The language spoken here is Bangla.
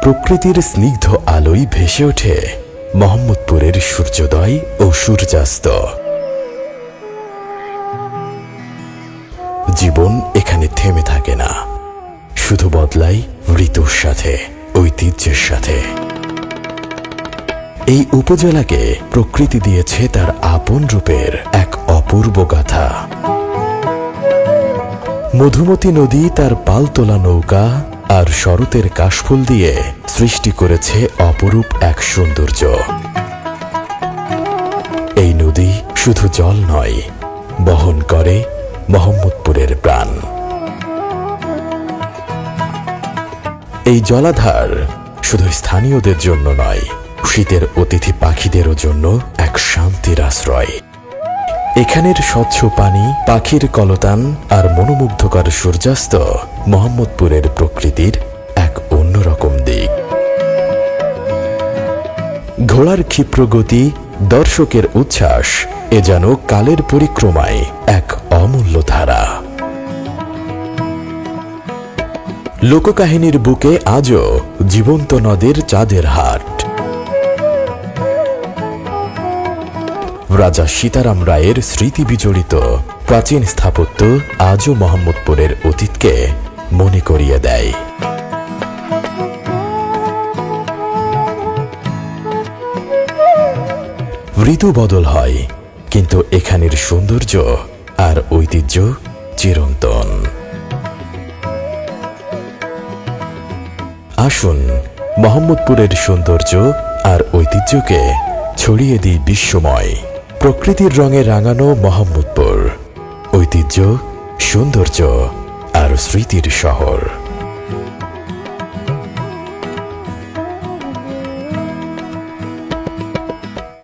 প্রকৃতির স্নিগ্ধ আলোয় ভেসে ওঠে মোহাম্মদপুরের সূর্যোদয় ও সূর্যাস্ত। জীবন এখানে থেমে থাকে না, শুধু বদলায় ঋতুর সাথে, ঐতিহ্যের সাথে। এই উপজেলাকে প্রকৃতি দিয়েছে তার আপন রূপের এক অপূর্ব গাথা। মধুমতি নদী তার পালতোলা নৌকা আর শরতের কাশফুল দিয়ে সৃষ্টি করেছে অপরূপ এক সৌন্দর্য। এই নদী শুধু জল নয়, বহন করে মোহাম্মদপুরের প্রাণ। এই জলাধার শুধু স্থানীয়দের জন্য নয়, শীতের অতিথি পাখিদেরও জন্য এক শান্তির আশ্রয়। এখানের স্বচ্ছ পানি, পাখির কলতান আর মনোমুগ্ধকর সূর্যাস্ত মোহাম্মদপুরের প্রকৃতির এক অন্যরকম দিক। ঘোড়ার ক্ষিপ্র গতি, দর্শকের উচ্ছ্বাস, এ যেন কালের পরিক্রমায় এক অমূল্য ধারা। লোককাহিনীর বুকে আজও জীবন্ত নদের চাঁদের হাট। রাজা সীতারাম রায়ের স্মৃতি বিজড়িত প্রাচীন স্থাপত্য আজও মোহাম্মদপুরের অতীতকে মনে করিয়ে দেয়। ঋতু বদল হয়, কিন্তু এখানের সৌন্দর্য আর ঐতিহ্য চিরন্তন। আসুন মোহাম্মদপুরের সৌন্দর্য আর ঐতিহ্যকে ছড়িয়ে দিই বিশ্বময়। প্রকৃতির রঙে রাঙানো মোহাম্মদপুর, ঐতিহ্য, সৌন্দর্য আর স্মৃতির শহর।